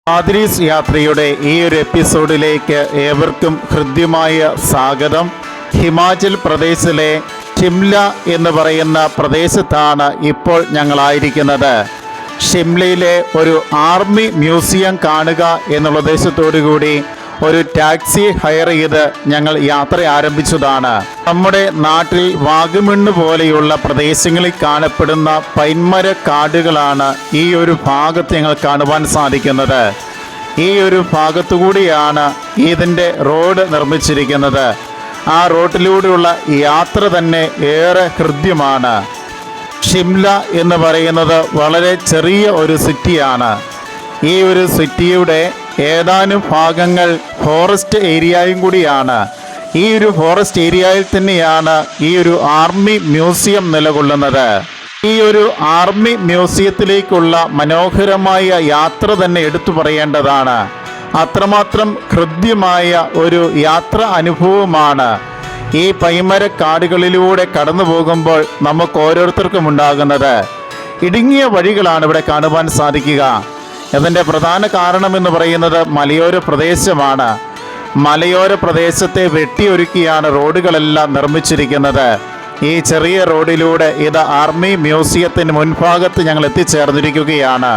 പാദ്രീസ് യാത്രയുടെ ഈ ഒരു എപ്പിസോഡിലേക്ക് ഏവർക്കും ഹൃദ്യമായ സ്വാഗതം. ഹിമാചൽ പ്രദേശിലെ ഷിംല എന്ന് പറയുന്ന പ്രദേശത്താണ് ഇപ്പോൾ ഞങ്ങളായിരിക്കുന്നത്. ഷിംലയിലെ ഒരു ആർമി മ്യൂസിയം കാണുക എന്നുള്ള ഉദ്ദേശത്തോടു കൂടി ഒരു ടാക്സി ഹയർ ചെയ്ത് ഞങ്ങൾ യാത്ര ആരംഭിച്ചതാണ്. നമ്മുടെ നാട്ടിൽ വാഗമണ് പോലെയുള്ള പ്രദേശങ്ങളിൽ കാണപ്പെടുന്ന പൈന്മര കാടുകളാണ് ഈ ഒരു ഭാഗത്ത് ഞങ്ങൾ കാണുവാൻ സാധിക്കുന്നത്. ഈ ഒരു ഭാഗത്തുകൂടിയാണ് ഇതിൻ്റെ റോഡ് നിർമ്മിച്ചിരിക്കുന്നത്. ആ റോഡിലൂടെയുള്ള യാത്ര തന്നെ ഏറെ ഹൃദ്യമാണ്. ഷിംല എന്ന് പറയുന്നത് വളരെ ചെറിയ ഒരു സിറ്റിയാണ്. ഈ ഒരു സിറ്റിയുടെ ഏതാനും ഭാഗങ്ങൾ ഫോറസ്റ്റ് ഏരിയയും കൂടിയാണ്. ഈ ഒരു ഫോറസ്റ്റ് ഏരിയയിൽ തന്നെയാണ് ഈ ഒരു ആർമി മ്യൂസിയം നിലകൊള്ളുന്നത്. ഈ ഒരു ആർമി മ്യൂസിയത്തിലേക്കുള്ള മനോഹരമായ യാത്ര തന്നെ എടുത്തു പറയേണ്ടതാണ്. അത്രമാത്രം ഹൃദ്യമായ ഒരു യാത്ര അനുഭവമാണ് ഈ പൈമരക്കാടുകളിലൂടെ കടന്നു പോകുമ്പോൾ നമുക്ക് ഓരോരുത്തർക്കും ഉണ്ടാകുന്നത്. ഇടുങ്ങിയ വഴികളാണ് ഇവിടെ കാണുവാൻ സാധിക്കുക. ഇതിൻ്റെ പ്രധാന കാരണമെന്ന് പറയുന്നത് മലയോര പ്രദേശമാണ്. മലയോര പ്രദേശത്തെ വെട്ടിയൊരുക്കിയാണ് റോഡുകളെല്ലാം നിർമ്മിച്ചിരിക്കുന്നത്. ഈ ചെറിയ റോഡിലൂടെ ഇത് ആർമി മ്യൂസിയത്തിന് മുൻഭാഗത്ത് ഞങ്ങൾ എത്തിച്ചേർന്നിരിക്കുകയാണ്.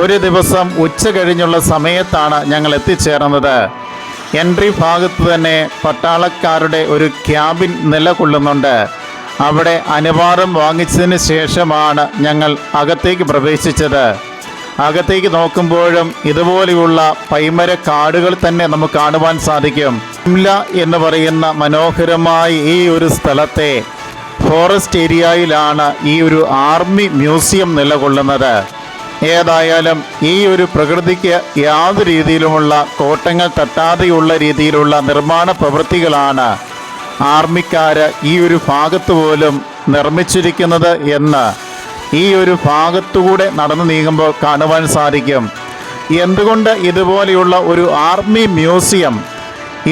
ഒരു ദിവസം ഉച്ച കഴിഞ്ഞുള്ള സമയത്താണ് ഞങ്ങൾ എത്തിച്ചേർന്നത്. എൻട്രി ഭാഗത്ത് തന്നെ പട്ടാളക്കാരുടെ ഒരു ക്യാബിൻ നിലകൊള്ളുന്നുണ്ട്. അവിടെ അനുവാദം വാങ്ങിച്ചതിന് ശേഷമാണ് ഞങ്ങൾ അകത്തേക്ക് പ്രവേശിച്ചത്. അകത്തേക്ക് നോക്കുമ്പോഴും ഇതുപോലെയുള്ള പൈമര കാടുകൾ തന്നെ നമുക്ക് കാണുവാൻ സാധിക്കും. ഷിംല എന്ന് പറയുന്ന മനോഹരമായ ഈ ഒരു സ്ഥലത്തെ ഫോറസ്റ്റ് ഏരിയയിലാണ് ഈ ഒരു ആർമി മ്യൂസിയം നിലകൊള്ളുന്നത്. ഏതായാലും ഈ ഒരു പ്രകൃതിക്ക് യാതൊരു രീതിയിലുമുള്ള കോട്ടങ്ങൾ തട്ടാതെയുള്ള രീതിയിലുള്ള നിർമ്മാണ പ്രവൃത്തികളാണ് ആർമിക്കാർ ഈ ഒരു ഭാഗത്ത് പോലും നിർമ്മിച്ചിരിക്കുന്നത് എന്ന് ഈ ഒരു ഭാഗത്തുകൂടെ നടന്നു നീങ്ങുമ്പോൾ കാണുവാൻ സാധിക്കും. എന്തുകൊണ്ട് ഇതുപോലെയുള്ള ഒരു ആർമി മ്യൂസിയം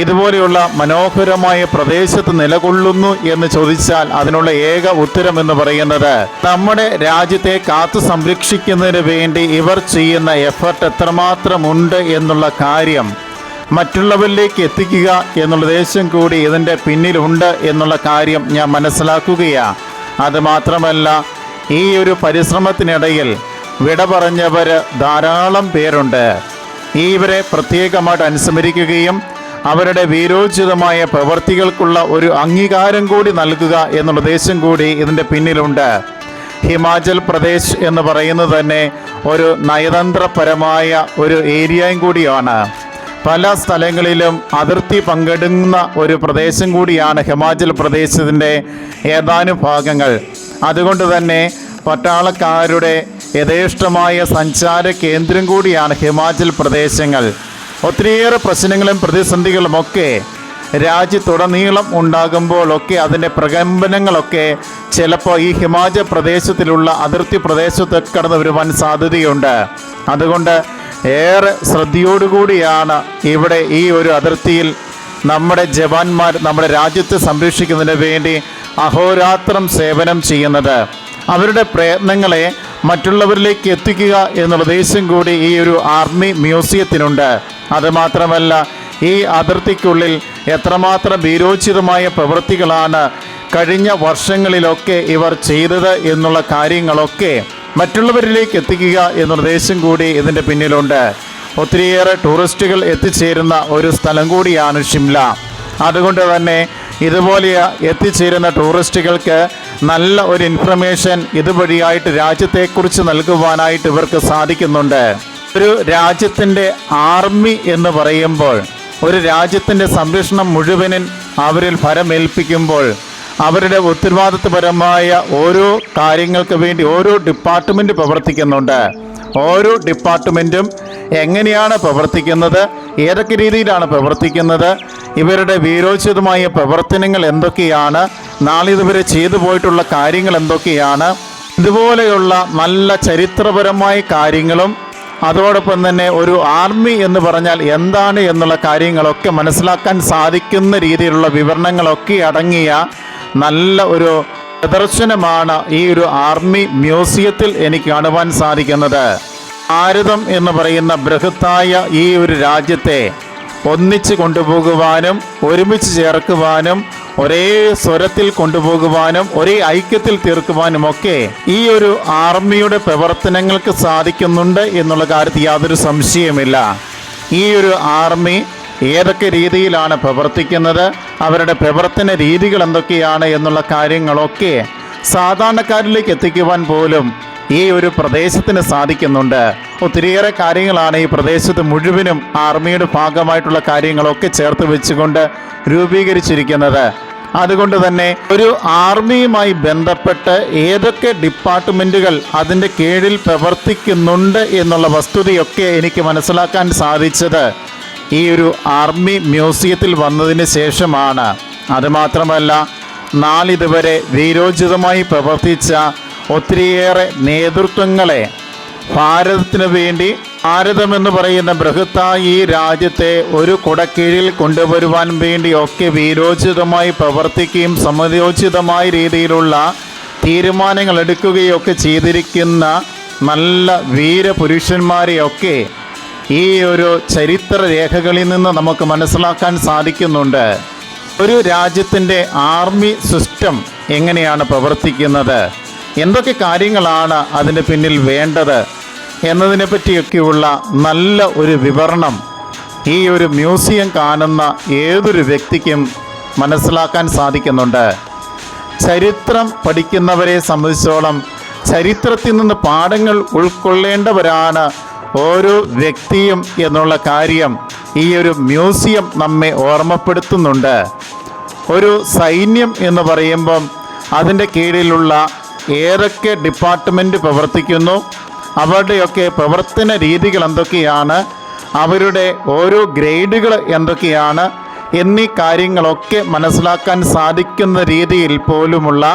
ഇതുപോലെയുള്ള മനോഹരമായ പ്രദേശത്ത് നിലകൊള്ളുന്നു എന്ന് ചോദിച്ചാൽ അതിനുള്ള ഏക ഉത്തരം എന്ന് പറയുന്നത് നമ്മുടെ രാജ്യത്തെ കാത്തു സംരക്ഷിക്കുന്നതിന് വേണ്ടി ഇവർ ചെയ്യുന്ന എഫർട്ട് എത്രമാത്രമുണ്ട് എന്നുള്ള കാര്യം മറ്റുള്ളവരിലേക്ക് എത്തിക്കുക എന്നുള്ള ഉദ്ദേശം കൂടി ഇതിൻ്റെ പിന്നിലുണ്ട് എന്നുള്ള കാര്യം ഞാൻ മനസ്സിലാക്കുകയാണ്. അതുമാത്രമല്ല, ഈ ഒരു പരിശ്രമത്തിനിടയിൽ വിട പറഞ്ഞവർ ധാരാളം പേരുണ്ട്. ഇവരെ പ്രത്യേകമായിട്ട് അനുസ്മരിക്കുകയും അവരുടെ വീരോചിതമായ പ്രവൃത്തികൾക്കുള്ള ഒരു അംഗീകാരം കൂടി നൽകുക എന്നുള്ള ഉദ്ദേശം കൂടി ഇതിൻ്റെ പിന്നിലുണ്ട്. ഹിമാചൽ പ്രദേശ് എന്ന് പറയുന്നത് തന്നെ ഒരു നയതന്ത്രപരമായ ഒരു ഏരിയയും കൂടിയാണ്. പല സ്ഥലങ്ങളിലും അതിർത്തി പങ്കിടുന്ന ഒരു പ്രദേശം കൂടിയാണ് ഹിമാചൽ പ്രദേശിൻ്റെ ഏതാനും ഭാഗങ്ങൾ. അതുകൊണ്ട് തന്നെ പട്ടാളക്കാരുടെ യഥേഷ്ടമായ സഞ്ചാര കേന്ദ്രം കൂടിയാണ് ഹിമാചൽ പ്രദേശങ്ങൾ. ഒത്തിരിയേറെ പ്രശ്നങ്ങളും പ്രതിസന്ധികളുമൊക്കെ രാജ്യത്തുടനീളം ഉണ്ടാകുമ്പോഴൊക്കെ അതിൻ്റെ പ്രകമ്പനങ്ങളൊക്കെ ചിലപ്പോൾ ഈ ഹിമാചൽ പ്രദേശത്തിലുള്ള അതിർത്തി പ്രദേശത്ത് കടന്നു വരുവാൻ സാധ്യതയുണ്ട്. അതുകൊണ്ട് ഏറെ ശ്രദ്ധയോടുകൂടിയാണ് ഇവിടെ ഈ ഒരു അതിർത്തിയിൽ നമ്മുടെ ജവാന്മാർ നമ്മുടെ രാജ്യത്തെ സംരക്ഷിക്കുന്നതിന് വേണ്ടി അഹോരാത്രം സേവനം ചെയ്യുന്നത്. അവരുടെ പ്രയത്നങ്ങളെ മറ്റുള്ളവരിലേക്ക് എത്തിക്കുക എന്നുള്ള ഉദ്ദേശം കൂടി ഈ ഒരു ആർമി മ്യൂസിയത്തിനുണ്ട്. അതുമാത്രമല്ല, ഈ അതിർത്തിക്കുള്ളിൽ എത്രമാത്രം വീരോചിതമായ പ്രവൃത്തികളാണ് കഴിഞ്ഞ വർഷങ്ങളിലൊക്കെ ഇവർ ചെയ്തത് എന്നുള്ള കാര്യങ്ങളൊക്കെ മറ്റുള്ളവരിലേക്ക് എത്തിക്കുക എന്നുള്ള ഉദ്ദേശം കൂടി ഇതിൻ്റെ പിന്നിലുണ്ട്. ഒത്തിരിയേറെ ടൂറിസ്റ്റുകൾ എത്തിച്ചേരുന്ന ഒരു സ്ഥലം കൂടിയാണ് ഷിംല. അതുകൊണ്ട് തന്നെ ഇതുപോലെ എത്തിച്ചേരുന്ന ടൂറിസ്റ്റുകൾക്ക് നല്ല ഒരു ഇൻഫർമേഷൻ ഇതുവഴിയായിട്ട് രാജ്യത്തെക്കുറിച്ച് നൽകുവാനായിട്ട് ഇവർക്ക് സാധിക്കുന്നുണ്ട്. ഒരു രാജ്യത്തിൻ്റെ ആർമി എന്ന് പറയുമ്പോൾ ഒരു രാജ്യത്തിൻ്റെ സംരക്ഷണം മുഴുവനും അവരിൽ ഫലമേൽപ്പിക്കുമ്പോൾ അവരുടെ ഉത്തരവാദിത്വപരമായ ഓരോ കാര്യങ്ങൾക്ക് വേണ്ടി ഓരോ ഡിപ്പാർട്ട്മെൻറ്റ് പ്രവർത്തിക്കുന്നുണ്ട്. ഓരോ ഡിപ്പാർട്ട്മെൻറ്റും എങ്ങനെയാണ് പ്രവർത്തിക്കുന്നത്, ഏതൊക്കെ രീതിയിലാണ് പ്രവർത്തിക്കുന്നത്, ഇവരുടെ വീരോചിതമായ പ്രവർത്തനങ്ങൾ എന്തൊക്കെയാണ്, നാളിതുവരെ ചെയ്തു പോയിട്ടുള്ള കാര്യങ്ങൾ എന്തൊക്കെയാണ്, ഇതുപോലെയുള്ള നല്ല ചരിത്രപരമായ കാര്യങ്ങളും അതോടൊപ്പം തന്നെ ഒരു ആർമി എന്ന് പറഞ്ഞാൽ എന്താണ് എന്നുള്ള കാര്യങ്ങളൊക്കെ മനസ്സിലാക്കാൻ സാധിക്കുന്ന രീതിയിലുള്ള വിവരണങ്ങളൊക്കെ അടങ്ങിയ നല്ല ഒരു പ്രദർശനമാണ് ഈ ഒരു ആർമി മ്യൂസിയത്തിൽ എനിക്ക് കാണുവാൻ സാധിക്കുന്നത്. ഭാരതം എന്ന് പറയുന്ന ബൃഹത്തായ ഈ ഒരു രാജ്യത്തെ ഒന്നിച്ച് കൊണ്ടുപോകുവാനും ഒരുമിച്ച് ചേർക്കുവാനും ഒരേ സ്വരത്തിൽ കൊണ്ടുപോകുവാനും ഒരേ ഐക്യത്തിൽ തീർക്കുവാനുമൊക്കെ ഈ ഒരു ആർമിയുടെ പ്രവർത്തനങ്ങൾക്ക് സാധിക്കുന്നുണ്ട് എന്നുള്ള കാര്യത്തിൽ യാതൊരു സംശയമില്ല. ഈ ഒരു ആർമി ഏതൊക്കെ രീതിയിലാണ് പ്രവർത്തിക്കുന്നത്, അവരുടെ പ്രവർത്തന രീതികൾ എന്തൊക്കെയാണ് എന്നുള്ള കാര്യങ്ങളൊക്കെ സാധാരണക്കാരിലേക്ക് എത്തിക്കുവാൻ പോലും ഈ ഒരു പ്രദേശത്തിന് സാധിക്കുന്നുണ്ട്. ഒത്തിരിയേറെ കാര്യങ്ങളാണ് ഈ പ്രദേശത്ത് മുഴുവനും ആർമിയുടെ ഭാഗമായിട്ടുള്ള കാര്യങ്ങളൊക്കെ ചേർത്ത് വെച്ചുകൊണ്ട് രൂപീകരിച്ചിരിക്കുന്നത്. അതുകൊണ്ട് തന്നെ ഒരു ആർമിയുമായി ബന്ധപ്പെട്ട് ഏതൊക്കെ ഡിപ്പാർട്ട്മെൻറ്റുകൾ അതിൻ്റെ കീഴിൽ പ്രവർത്തിക്കുന്നുണ്ട് എന്നുള്ള വസ്തുതയൊക്കെ എനിക്ക് മനസ്സിലാക്കാൻ സാധിച്ചത് ഈ ഒരു ആർമി മ്യൂസിയത്തിൽ വന്നതിന് ശേഷമാണ്. അതുമാത്രമല്ല, നാളിതുവരെ വീരോചിതമായി പ്രവർത്തിച്ച ഒത്തിരിയേറെ നേതൃത്വങ്ങളെ ഭാരതത്തിന് വേണ്ടി ഭാരതമെന്ന് പറയുന്ന ബൃഹത്തായ ഈ രാജ്യത്തെ ഒരു കുടക്കീഴിൽ കൊണ്ടുവരുവാൻ വേണ്ടിയൊക്കെ വീരോചിതമായി പ്രവർത്തിക്കുകയും സമയോചിതമായ രീതിയിലുള്ള തീരുമാനങ്ങൾ എടുക്കുകയൊക്കെ ചെയ്തിരിക്കുന്ന നല്ല വീരപുരുഷന്മാരെയൊക്കെ ഈ ഒരു ചരിത്ര രേഖകളിൽ നിന്ന് നമുക്ക് മനസ്സിലാക്കാൻ സാധിക്കുന്നുണ്ട്. ഒരു രാജ്യത്തിൻ്റെ ആർമി സിസ്റ്റം എങ്ങനെയാണ് പ്രവർത്തിക്കുന്നത്, എന്തൊക്കെ കാര്യങ്ങളാണ് അതിന് പിന്നിൽ വേണ്ടത് എന്നതിനെ പറ്റിയൊക്കെയുള്ള നല്ല ഒരു വിവരണം ഈ ഒരു മ്യൂസിയം കാണുന്ന ഏതൊരു വ്യക്തിക്കും മനസ്സിലാക്കാൻ സാധിക്കുന്നുണ്ട്. ചരിത്രം പഠിക്കുന്നവരെ സംബന്ധിച്ചോളം ചരിത്രത്തിൽ നിന്ന് പാഠങ്ങൾ ഉൾക്കൊള്ളേണ്ടവരാണ് ഓരോ വ്യക്തിയും എന്നുള്ള കാര്യം ഈ ഒരു മ്യൂസിയം നമ്മെ ഓർമ്മപ്പെടുത്തുന്നുണ്ട്. ഒരു സൈന്യം എന്ന് പറയുമ്പം അതിൻ്റെ കീഴിലുള്ള ഏതൊക്കെ ഡിപ്പാർട്ട്മെൻറ്റ് പ്രവർത്തിക്കുന്നു, അവരുടെയൊക്കെ പ്രവർത്തന രീതികൾ എന്തൊക്കെയാണ്, അവരുടെ ഓരോ ഗ്രേഡുകൾ എന്തൊക്കെയാണ് എന്നീ കാര്യങ്ങളൊക്കെ മനസ്സിലാക്കാൻ സാധിക്കുന്ന രീതിയിൽ പോലുമുള്ള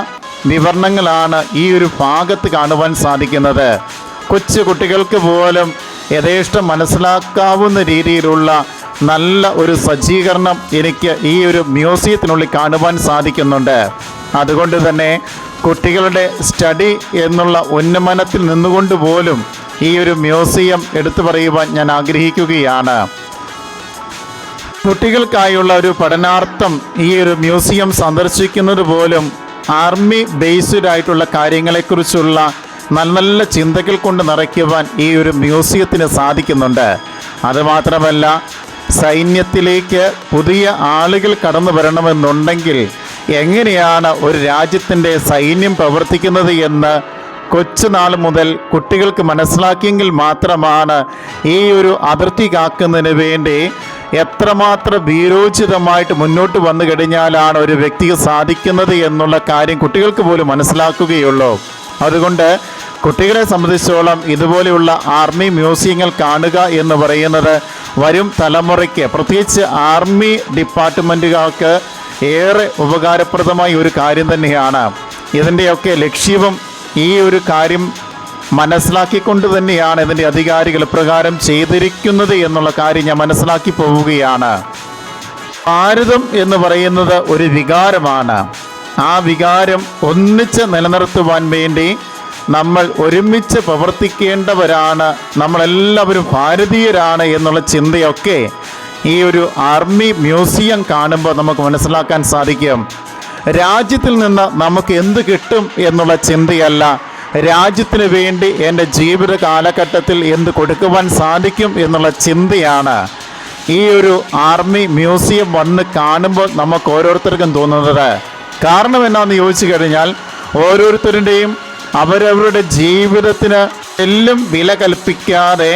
വിവരണങ്ങളാണ് ഈ ഒരു ഭാഗത്ത് കാണുവാൻ സാധിക്കുന്നത്. കൊച്ചു കുട്ടികൾക്ക് പോലും യഥേഷ്ടം മനസ്സിലാക്കാവുന്ന രീതിയിലുള്ള നല്ല ഒരു സജ്ജീകരണം എനിക്ക് ഈ ഒരു മ്യൂസിയത്തിനുള്ളിൽ കാണുവാൻ സാധിക്കുന്നുണ്ട്. അതുകൊണ്ട് തന്നെ കുട്ടികളുടെ സ്റ്റഡി എന്നുള്ള ഉന്നമനത്തിൽ നിന്നുകൊണ്ട് പോലും ഈ ഒരു മ്യൂസിയം എടുത്തു പറയുവാൻ ഞാൻ ആഗ്രഹിക്കുകയാണ്. കുട്ടികൾക്കായുള്ള ഒരു പഠനാർത്ഥം ഈ ഒരു മ്യൂസിയം സന്ദർശിക്കുന്നത് പോലും ആർമി ബേസ്ഡ് ആയിട്ടുള്ള കാര്യങ്ങളെക്കുറിച്ചുള്ള നല്ല നല്ല ചിന്തകൾ കൊണ്ട് നിറയ്ക്കുവാൻ ഈ ഒരു മ്യൂസിയത്തിന് സാധിക്കുന്നുണ്ട്. അതുമാത്രമല്ല, സൈന്യത്തിലേക്ക് പുതിയ ആളുകൾ കടന്നു വരണമെന്നുണ്ടെങ്കിൽ എങ്ങനെയാണ് ഒരു രാജ്യത്തിൻ്റെ സൈന്യം പ്രവർത്തിക്കുന്നത് എന്ന് കൊച്ചുനാൾ മുതൽ കുട്ടികൾക്ക് മനസ്സിലാക്കിയെങ്കിൽ മാത്രമാണ് ഈ ഒരു അതിർത്തി കാക്കുന്നതിന് വേണ്ടി എത്രമാത്രം വീരോചിതമായിട്ട് മുന്നോട്ട് വന്നു കഴിഞ്ഞാലാണ് ഒരു വ്യക്തിക്ക് സാധിക്കുന്നത് എന്നുള്ള കാര്യം കുട്ടികൾക്ക് പോലും മനസ്സിലാക്കുകയുള്ളൂ. അതുകൊണ്ട് കുട്ടികളെ സംബന്ധിച്ചോളം ഇതുപോലെയുള്ള ആർമി മ്യൂസിയങ്ങൾ കാണുക എന്ന് പറയുന്നത് വരും തലമുറയ്ക്ക്, പ്രത്യേകിച്ച് ആർമി ഡിപ്പാർട്ട്മെൻറ്റുകൾക്ക് ഏറെ ഉപകാരപ്രദമായ ഒരു കാര്യം തന്നെയാണ്. ഇതിൻ്റെയൊക്കെ ലക്ഷ്യവും ഈ ഒരു കാര്യം മനസ്സിലാക്കിക്കൊണ്ട് തന്നെയാണ് ഇതിൻ്റെ അധികാരികൾ പ്രകാരം ചെയ്തിരിക്കുന്നത് എന്നുള്ള കാര്യം ഞാൻ മനസ്സിലാക്കി പോവുകയാണ്. ഭാരതം എന്ന് പറയുന്നത് ഒരു വികാരമാണ്. ആ വികാരം ഒന്നിച്ച് നിലനിർത്തുവാൻ വേണ്ടി നമ്മൾ ഒരുമിച്ച് പ്രവർത്തിക്കേണ്ടവരാണ്, നമ്മളെല്ലാവരും ഭാരതീയരാണ് എന്നുള്ള ചിന്തയൊക്കെ ഈ ഒരു ആർമി മ്യൂസിയം കാണുമ്പോൾ നമുക്ക് മനസ്സിലാക്കാൻ സാധിക്കും. രാജ്യത്തിൽ നിന്ന് നമുക്ക് എന്ത് കിട്ടും എന്നുള്ള ചിന്തയല്ല, രാജ്യത്തിന് വേണ്ടി എൻ്റെ ജീവിത കാലഘട്ടത്തിൽ എന്ത് കൊടുക്കുവാൻ സാധിക്കും എന്നുള്ള ചിന്തയാണ് ഈ ഒരു ആർമി മ്യൂസിയം വന്ന് കാണുമ്പോൾ നമുക്ക് ഓരോരുത്തർക്കും തോന്നുന്നത്. കാരണം എന്നാന്ന് ചോദിച്ചു കഴിഞ്ഞാൽ, ഓരോരുത്തരുടെയും അവരവരുടെ ജീവിതത്തിന് എല്ലാം വില കൽപ്പിക്കാതെ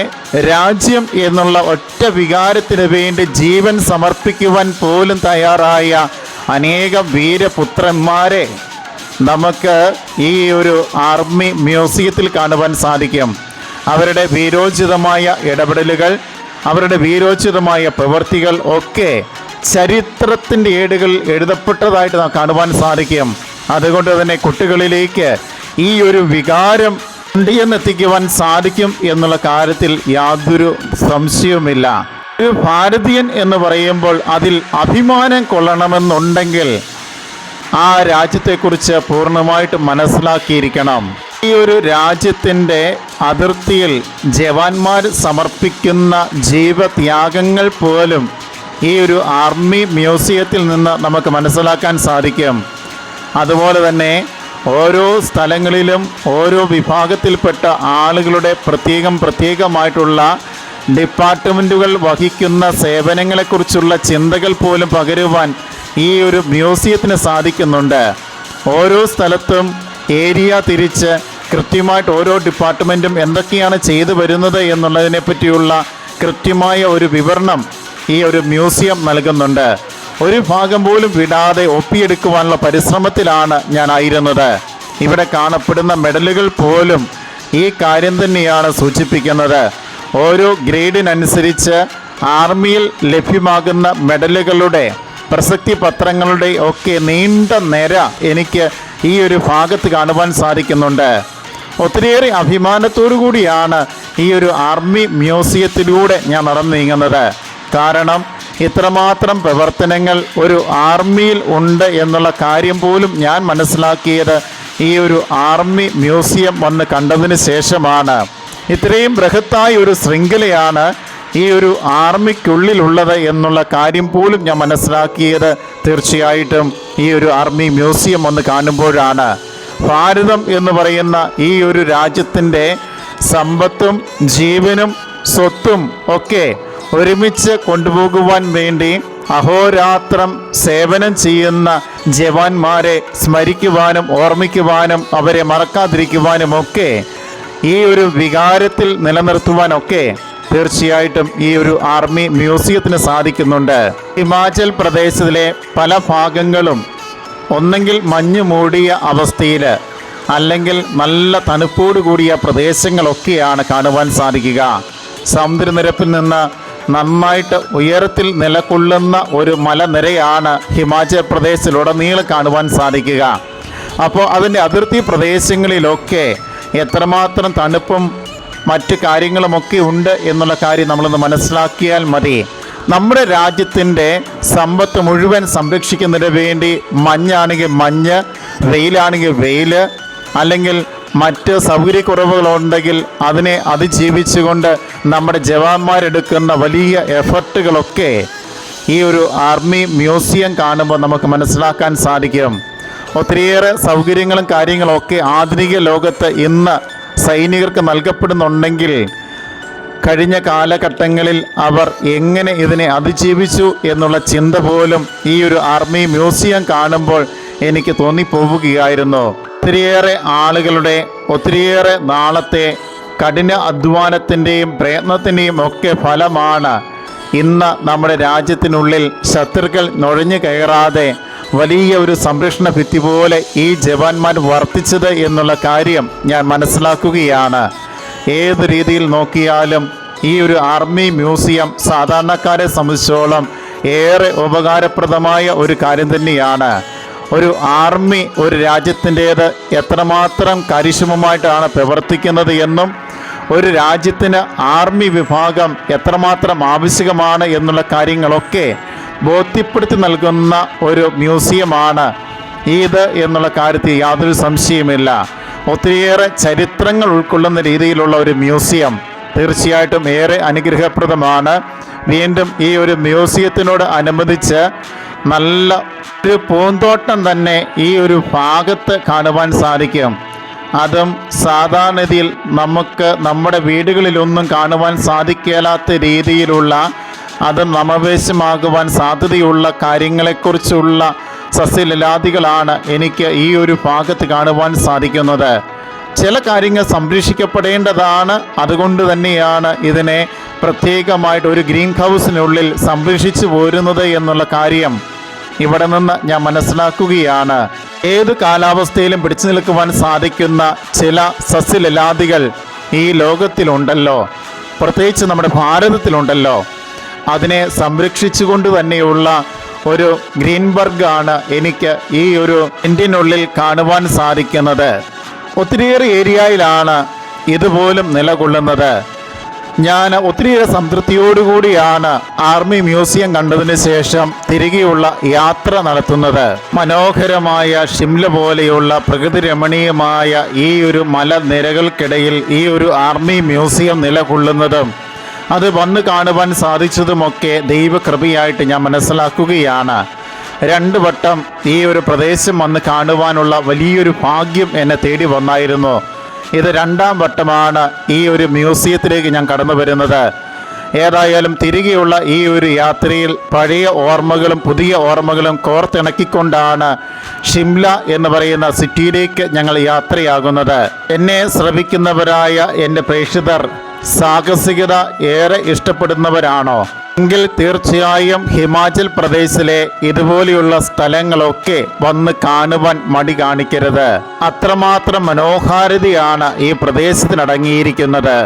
രാജ്യം എന്നുള്ള ഒറ്റ വികാരത്തിന് വേണ്ടി ജീവൻ സമർപ്പിക്കുവാൻ പോലും തയ്യാറായ അനേകം വീരപുത്രന്മാരെ നമുക്ക് ഈ ഒരു ആർമി മ്യൂസിയത്തിൽ കാണുവാൻ സാധിക്കും. അവരുടെ വീരോചിതമായ ഇടപെടലുകൾ, അവരുടെ വീരോചിതമായ പ്രവൃത്തികൾ ഒക്കെ ചരിത്രത്തിൻ്റെ ഏടുകളിൽ എഴുതപ്പെട്ടതായിട്ട് നാം കാണുവാൻ സാധിക്കും. അതുകൊണ്ട് തന്നെ കുട്ടികളിലേക്ക് ഈ ഒരു വികാരം കൊണ്ടുചെന്നെത്തിക്കുവാൻ സാധിക്കും എന്നുള്ള കാര്യത്തിൽ യാതൊരു സംശയവുമില്ല. ഒരു ഭാരതീയൻ എന്ന് പറയുമ്പോൾ അതിൽ അഭിമാനം കൊള്ളണമെന്നുണ്ടെങ്കിൽ ആ രാജ്യത്തെക്കുറിച്ച് പൂർണ്ണമായിട്ട് മനസ്സിലാക്കിയിരിക്കണം. ഈ ഒരു രാജ്യത്തിൻ്റെ അതിർത്തിയിൽ ജവാന്മാർ സമർപ്പിക്കുന്ന ജീവത്യാഗങ്ങൾ പോലും ഈ ഒരു ആർമി മ്യൂസിയത്തിൽ നിന്ന് നമുക്ക് മനസ്സിലാക്കാൻ സാധിക്കും. അതുപോലെ തന്നെ ഓരോ സ്ഥലങ്ങളിലും ഓരോ വിഭാഗത്തിൽപ്പെട്ട ആളുകളുടെ പ്രത്യേകമായിട്ടുള്ള ഡിപ്പാർട്ട്മെൻറ്റുകൾ വഹിക്കുന്ന സേവനങ്ങളെക്കുറിച്ചുള്ള ചിന്തകൾ പോലും പകരുവാൻ ഈ ഒരു മ്യൂസിയത്തിന് സാധിക്കുന്നുണ്ട്. ഓരോ സ്ഥലത്തും ഏരിയ തിരിച്ച് കൃത്യമായിട്ട് ഓരോ ഡിപ്പാർട്ട്മെൻറ്റും എന്തൊക്കെയാണ് ചെയ്തു വരുന്നത് എന്നുള്ളതിനെ പറ്റിയുള്ള കൃത്യമായ ഒരു വിവരണം ഈ ഒരു മ്യൂസിയം നൽകുന്നുണ്ട്. ഒരു ഭാഗം പോലും വിടാതെ ഒപ്പിയെടുക്കുവാനുള്ള പരിശ്രമത്തിലാണ് ഞാനായിരുന്നത്. ഇവിടെ കാണപ്പെടുന്ന മെഡലുകൾ പോലും ഈ കാര്യം തന്നെയാണ് സൂചിപ്പിക്കുന്നത്. ഓരോ ഗ്രേഡിനനുസരിച്ച് ആർമിയിൽ ലഭ്യമാകുന്ന മെഡലുകളുടെ പ്രസക്തി പത്രങ്ങളുടെ ഒക്കെ നീണ്ട നിര എനിക്ക് ഈ ഒരു ഭാഗത്ത് കാണുവാൻ സാധിക്കുന്നുണ്ട്. ഒത്തിരിയേറെ അഭിമാനത്തോടു കൂടിയാണ് ഈ ഒരു ആർമി മ്യൂസിയത്തിലൂടെ ഞാൻ നടന്നു നീങ്ങുന്നത്. കാരണം ഇത്രമാത്രം പ്രവർത്തനങ്ങൾ ഒരു ആർമിയിൽ ഉണ്ട് എന്നുള്ള കാര്യം പോലും ഞാൻ മനസ്സിലാക്കിയത് ഈ ഒരു ആർമി മ്യൂസിയം വന്ന് കണ്ടതിന് ശേഷമാണ്. ഇത്രയും ബൃഹത്തായ ഒരു ശൃംഖലയാണ് ഈ ഒരു ആർമിക്കുള്ളിലുള്ളത് എന്നുള്ള കാര്യം പോലും ഞാൻ മനസ്സിലാക്കിയത് തീർച്ചയായിട്ടും ഈ ഒരു ആർമി മ്യൂസിയം വന്ന് കാണുമ്പോഴാണ്. ഭാരതം എന്ന് പറയുന്ന ഈ ഒരു രാജ്യത്തിൻ്റെ സമ്പത്തും ജീവനും സ്വത്തും ഒക്കെ ഒരുമിച്ച് കൊണ്ടുപോകുവാൻ വേണ്ടി അഹോരാത്രം സേവനം ചെയ്യുന്ന ജവാന്മാരെ സ്മരിക്കുവാനും ഓർമ്മിക്കുവാനും അവരെ മറക്കാതിരിക്കുവാനുമൊക്കെ ഈ ഒരു വികാരത്തിൽ നിലനിർത്തുവാനൊക്കെ തീർച്ചയായിട്ടും ഈ ഒരു ആർമി മ്യൂസിയത്തിന് സാധിക്കുന്നുണ്ട്. ഹിമാചൽ പ്രദേശിലെ പല ഭാഗങ്ങളും ഒന്നെങ്കിൽ മഞ്ഞ് മൂടിയ അവസ്ഥയിൽ അല്ലെങ്കിൽ നല്ല തണുപ്പോട് കൂടിയ പ്രദേശങ്ങളൊക്കെയാണ് കാണുവാൻ സാധിക്കുക. സമുദ്രനിരപ്പിൽ നിന്ന് നന്നായിട്ട് ഉയരത്തിൽ നിലകൊള്ളുന്ന ഒരു മലനിരയാണ് ഹിമാചൽ പ്രദേശിലുടനീളം കാണുവാൻ സാധിക്കുക. അപ്പോൾ അതിൻ്റെ അതിർത്തി പ്രദേശങ്ങളിലൊക്കെ എത്രമാത്രം തണുപ്പും മറ്റ് കാര്യങ്ങളുമൊക്കെ ഉണ്ട് എന്നുള്ള കാര്യം നമ്മളൊന്ന് മനസ്സിലാക്കിയാൽ മതി. നമ്മുടെ രാജ്യത്തിൻ്റെ സമ്പത്ത് മുഴുവൻ സംരക്ഷിക്കുന്നതിന് വേണ്ടി മഞ്ഞാണെങ്കിൽ മഞ്ഞ്, വെയിലാണെങ്കിൽ വെയിൽ, അല്ലെങ്കിൽ മറ്റ് സൗകര്യക്കുറവുകളുണ്ടെങ്കിൽ അതിനെ അതിജീവിച്ചുകൊണ്ട് നമ്മുടെ ജവാന്മാരെടുക്കുന്ന വലിയ എഫർട്ടുകളൊക്കെ ഈ ഒരു ആർമി മ്യൂസിയം കാണുമ്പോൾ നമുക്ക് മനസ്സിലാക്കാൻ സാധിക്കും. ഒത്തിരിയേറെ സൗകര്യങ്ങളും കാര്യങ്ങളൊക്കെ ആധുനിക ലോകത്ത് ഇന്ന് സൈനികർക്ക് നൽകപ്പെടുന്നുണ്ടെങ്കിൽ കഴിഞ്ഞ കാലഘട്ടങ്ങളിൽ അവർ എങ്ങനെ ഇതിനെ അതിജീവിച്ചു എന്നുള്ള ചിന്ത പോലും ഈ ഒരു ആർമി മ്യൂസിയം കാണുമ്പോൾ എനിക്ക് തോന്നിപ്പോവുകയായിരുന്നു. ഒത്തിരിയേറെ ആളുകളുടെ ഒത്തിരിയേറെ നാളത്തെ കഠിന അധ്വാനത്തിൻ്റെയും പ്രയത്നത്തിൻ്റെയും ഒക്കെ ഫലമാണ് ഇന്ന് നമ്മുടെ രാജ്യത്തിനുള്ളിൽ ശത്രുക്കൾ നുഴഞ്ഞു കയറാതെ വലിയ ഒരു സംരക്ഷണ ഭിത്തി പോലെ ഈ ജവാന്മാർ വർത്തിച്ചത് എന്നുള്ള കാര്യം ഞാൻ മനസ്സിലാക്കുകയാണ്. ഏത് രീതിയിൽ നോക്കിയാലും ഈ ഒരു ആർമി മ്യൂസിയം സാധാരണക്കാരെ സംബന്ധിച്ചോളം ഏറെ ഉപകാരപ്രദമായ ഒരു കാര്യം തന്നെയാണ്. ഒരു ആർമി ഒരു രാജ്യത്തിൻ്റേത് എത്രമാത്രം കാര്യക്ഷമമായിട്ടാണ് പ്രവർത്തിക്കുന്നത് എന്നും ഒരു രാജ്യത്തിന് ആർമി വിഭാഗം എത്രമാത്രം ആവശ്യകമാണ് എന്നുള്ള കാര്യങ്ങളൊക്കെ ബോധ്യപ്പെടുത്തി നൽകുന്ന ഒരു മ്യൂസിയമാണ് ഇത് എന്നുള്ള കാര്യത്തിൽ യാതൊരു സംശയമില്ല. ഒത്തിരിയേറെ ചരിത്രങ്ങൾ ഉൾക്കൊള്ളുന്ന രീതിയിലുള്ള ഒരു മ്യൂസിയം തീർച്ചയായിട്ടും ഏറെ അനുഗ്രഹപ്രദമാണ്. വീണ്ടും ഈ ഒരു മ്യൂസിയത്തിനോട് അനുബന്ധിച്ച് നല്ല ഒരു പൂന്തോട്ടം തന്നെ ഈ ഒരു ഭാഗത്ത് കാണുവാൻ സാധിക്കും. അതും സാധാരണയിൽ നമുക്ക് നമ്മുടെ വീടുകളിലൊന്നും കാണുവാൻ സാധിക്കാത്ത രീതിയിലുള്ള അത് നമവേശമാകുവാൻ സാധ്യതയുള്ള കാര്യങ്ങളെക്കുറിച്ചുള്ള സസ്യലലാദികളാണ് എനിക്ക് ഈ ഒരു ഭാഗത്ത് കാണുവാൻ സാധിക്കുന്നത്. ചില കാര്യങ്ങൾ സംരക്ഷിക്കപ്പെടേണ്ടതാണ്. അതുകൊണ്ട് തന്നെയാണ് ഇതിനെ പ്രത്യേകമായിട്ട് ഒരു ഗ്രീൻ ഹൗസിനുള്ളിൽ സംരക്ഷിച്ചു പോരുന്നത് എന്നുള്ള കാര്യം ഇവിടെ നിന്ന് ഞാൻ മനസ്സിലാക്കുകയാണ്. ഏത് കാലാവസ്ഥയിലും പിടിച്ചു നിൽക്കുവാൻ സാധിക്കുന്ന ചില സസ്യലലാദികൾ ഈ ലോകത്തിലുണ്ടല്ലോ, പ്രത്യേകിച്ച് നമ്മുടെ ഭാരതത്തിലുണ്ടല്ലോ. അതിനെ സംരക്ഷിച്ചുകൊണ്ട് തന്നെയുള്ള ഒരു ഗ്രീൻബർഗാണ് എനിക്ക് ഈ ഒരു ഇന്ത്യനുള്ളിൽ കാണുവാൻ സാധിക്കുന്നത്. ഒത്തിരിയേറെ ഏരിയയിലാണ് ഇതുപോലും നിലകൊള്ളുന്നത്. ഞാൻ ഒത്തിരിയേറെ സംതൃപ്തിയോടുകൂടിയാണ് ആർമി മ്യൂസിയം കണ്ടതിന് ശേഷം തിരികെയുള്ള യാത്ര നടത്തുന്നത്. മനോഹരമായ ഷിംല പോലെയുള്ള പ്രകൃതി രമണീയമായ ഈ ഒരു മലനിരകൾക്കിടയിൽ ഈ ഒരു ആർമി മ്യൂസിയം നിലകൊള്ളുന്നതും അത് വന്ന് കാണുവാൻ സാധിച്ചതുമൊക്കെ ദൈവകൃപയായിട്ട് ഞാൻ മനസ്സിലാക്കുകയാണ്. 2 വട്ടം ഈ ഒരു പ്രദേശം വന്ന് കാണുവാനുള്ള വലിയൊരു ഭാഗ്യം എന്നെ തേടി വന്നായിരുന്നു. ഇത് 2ാം വട്ടമാണ് ഈ ഒരു മ്യൂസിയത്തിലേക്ക് ഞാൻ കടന്നു വരുന്നത്. ഏതായാലും തിരികെയുള്ള ഈ ഒരു യാത്രയിൽ പഴയ ഓർമ്മകളും പുതിയ ഓർമ്മകളും കോർത്തിണക്കിക്കൊണ്ടാണ് ഷിംല എന്ന് പറയുന്ന സിറ്റിയിലേക്ക് ഞങ്ങൾ യാത്രയാകുന്നത്. എന്നെ ശ്രവിക്കുന്നവരായ എൻ്റെ പ്രേക്ഷിതർ സാഹസികത ഏറെ ഇഷ്ടപ്പെടുന്നവരാണോ എങ്കിൽ തീർച്ചയായും ഹിമാചൽ പ്രദേശിലെ ഇതുപോലെയുള്ള സ്ഥലങ്ങളൊക്കെ വന്ന് കാണുവാൻ മടി കാണിക്കരുത്. അത്രമാത്രം മനോഹാരിതയാണ് ഈ പ്രദേശത്തിനടങ്ങിയിരിക്കുന്നത്.